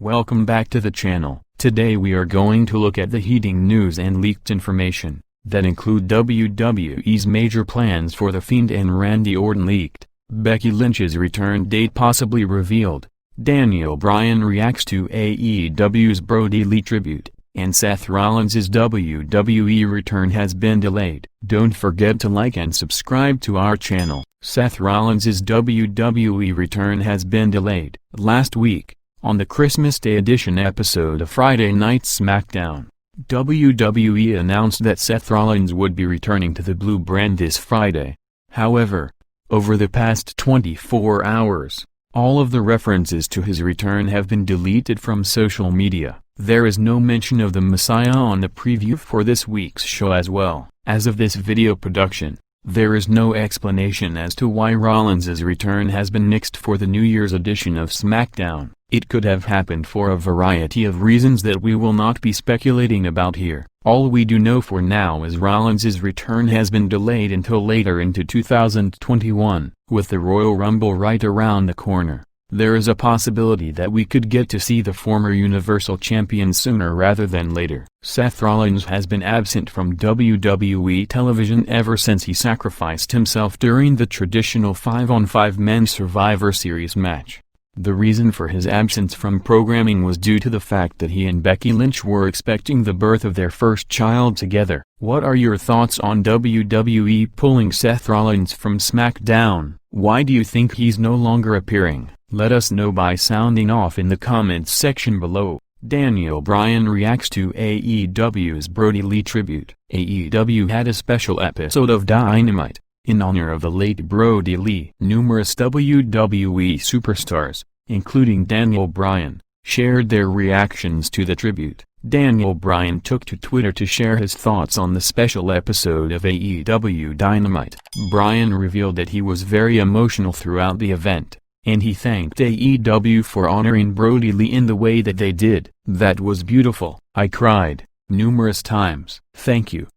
Welcome back to the channel. Today we are going to look at the heating news and leaked information that include WWE's major plans for The Fiend and Randy Orton leaked, Becky Lynch's return date possibly revealed, Daniel Bryan reacts to AEW's Brodie Lee tribute, and Seth Rollins' WWE return has been delayed. Don't forget to like and subscribe to our channel. Seth Rollins' WWE return has been delayed. Last week, on the Christmas Day edition episode of Friday Night SmackDown, WWE announced that Seth Rollins would be returning to the Blue brand this Friday. However, over the past 24 hours, all of the references to his return have been deleted from social media. There is no mention of the Messiah on the preview for this week's show as well. As of this video production, there is no explanation as to why Rollins' return has been nixed for the New Year's edition of SmackDown. It could have happened for a variety of reasons that we will not be speculating about here. All we do know for now is Rollins' return has been delayed until later into 2021. With the Royal Rumble right around the corner, there is a possibility that we could get to see the former Universal Champion sooner rather than later. Seth Rollins has been absent from WWE television ever since he sacrificed himself during the traditional 5-on-5 men's Survivor Series match. The reason for his absence from programming was due to the fact that he and Becky Lynch were expecting the birth of their first child together. What are your thoughts on WWE pulling Seth Rollins from SmackDown? Why do you think he's no longer appearing? Let us know by sounding off in the comments section below. Daniel Bryan reacts to AEW's Brodie Lee tribute. AEW had a special episode of Dynamite in honor of the late Brodie Lee. Numerous WWE superstars, including Daniel Bryan, shared their reactions to the tribute. Daniel Bryan took to Twitter to share his thoughts on the special episode of AEW Dynamite. Bryan revealed that he was very emotional throughout the event, and he thanked AEW for honoring Brodie Lee in the way that they did. "That was beautiful. I cried numerous times. Thank you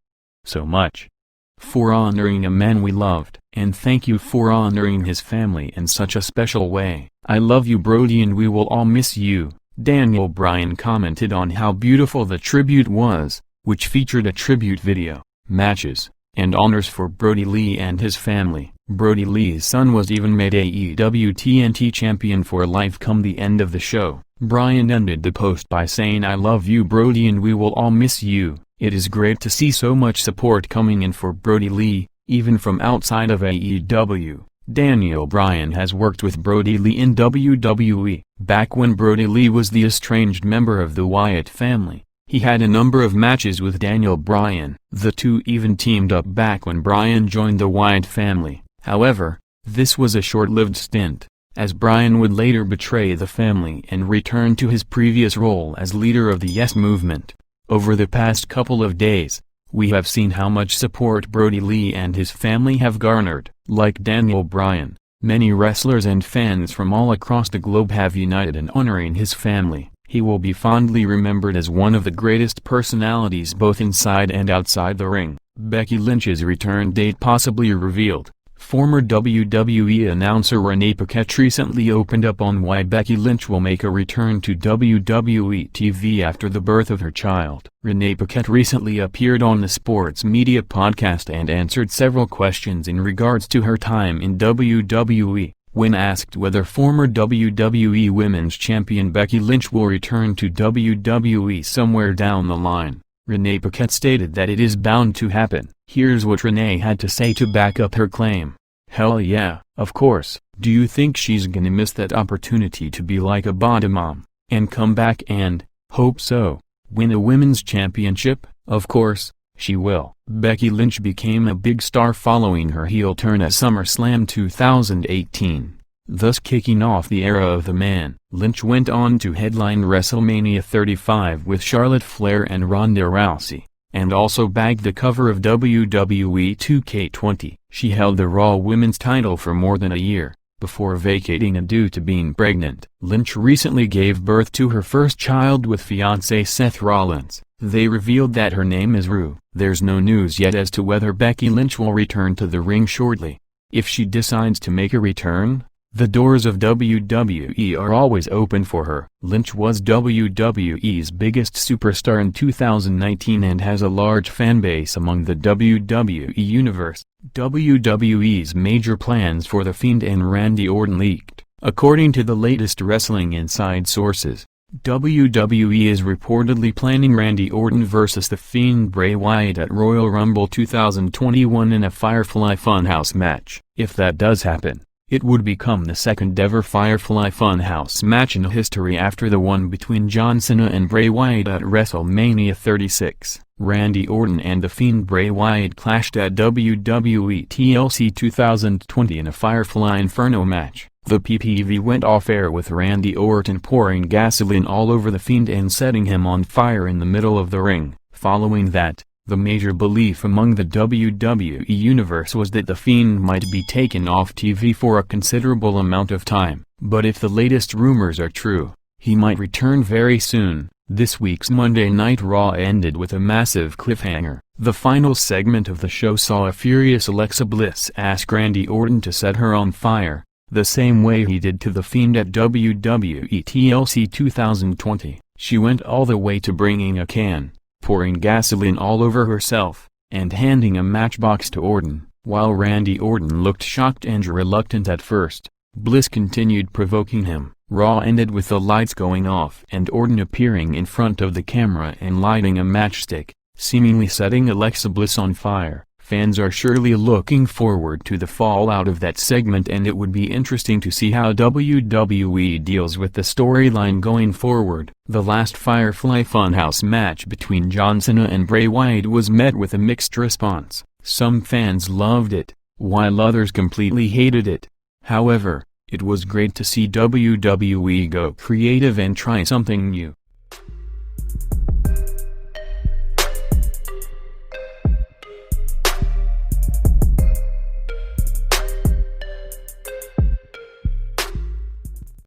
so much for honoring a man we loved, and thank you for honoring his family in such a special way. I love you, Brodie, and we will all miss you." Daniel Bryan commented on how beautiful the tribute was, which featured a tribute video, matches, and honors for Brodie Lee and his family. Brodie Lee's son was even made AEW TNT champion for life come the end of the show. Bryan ended the post by saying, "I love you, Brodie, and we will all miss you. It is great to see so much support coming in for Brodie Lee, even from outside of AEW." Daniel Bryan has worked with Brodie Lee in WWE. Back when Brodie Lee was the estranged member of the Wyatt family, he had a number of matches with Daniel Bryan. The two even teamed up back when Bryan joined the Wyatt family. However, this was a short-lived stint, as Bryan would later betray the family and return to his previous role as leader of the Yes Movement. Over the past couple of days, we have seen how much support Brodie Lee and his family have garnered. Like Daniel Bryan, many wrestlers and fans from all across the globe have united in honoring his family. He will be fondly remembered as one of the greatest personalities both inside and outside the ring. Becky Lynch's return date possibly revealed. Former WWE announcer Renee Paquette recently opened up on why Becky Lynch will make a return to WWE TV after the birth of her child. Renee Paquette recently appeared on the Sports Media podcast and answered several questions in regards to her time in WWE. When asked whether former WWE Women's Champion Becky Lynch will return to WWE somewhere down the line, Renee Paquette stated that it is bound to happen. Here's what Renee had to say to back up her claim. "Hell yeah, of course. Do you think she's gonna miss that opportunity to be like a body mom, and come back and, hope so, win a women's championship? Of course, she will." Becky Lynch became a big star following her heel turn at SummerSlam 2018, thus kicking off the era of the Man. Lynch went on to headline WrestleMania 35 with Charlotte Flair and Ronda Rousey, and also bagged the cover of WWE 2K20. She held the Raw Women's title for more than a year, before vacating it due to being pregnant. Lynch recently gave birth to her first child with fiancé Seth Rollins. They revealed that her name is Rue. There's no news yet as to whether Becky Lynch will return to the ring shortly. If she decides to make a return, The doors of WWE are always open for her. Lynch was WWE's biggest superstar in 2019 and has a large fanbase among the WWE Universe. WWE's major plans for The Fiend and Randy Orton leaked. According to the latest Wrestling Inside sources, WWE is reportedly planning Randy Orton vs. The Fiend Bray Wyatt at Royal Rumble 2021 in a Firefly Funhouse match. If that does happen, it would become the second ever Firefly Funhouse match in history after the one between John Cena and Bray Wyatt at WrestleMania 36. Randy Orton and The Fiend Bray Wyatt clashed at WWE TLC 2020 in a Firefly Inferno match. The PPV went off-air with Randy Orton pouring gasoline all over The Fiend and setting him on fire in the middle of the ring. Following that, the major belief among the WWE Universe was that The Fiend might be taken off TV for a considerable amount of time. But if the latest rumors are true, he might return very soon. This week's Monday Night Raw ended with a massive cliffhanger. The final segment of the show saw a furious Alexa Bliss ask Randy Orton to set her on fire, the same way he did to The Fiend at WWE TLC 2020. She went all the way to bringing a can, pouring gasoline all over herself, and handing a matchbox to Orton. While Randy Orton looked shocked and reluctant at first, Bliss continued provoking him. Raw ended with the lights going off and Orton appearing in front of the camera and lighting a matchstick, seemingly setting Alexa Bliss on fire. Fans are surely looking forward to the fallout of that segment, and it would be interesting to see how WWE deals with the storyline going forward. The last Firefly Funhouse match between John Cena and Bray Wyatt was met with a mixed response. Some fans loved it, while others completely hated it. However, it was great to see WWE go creative and try something new.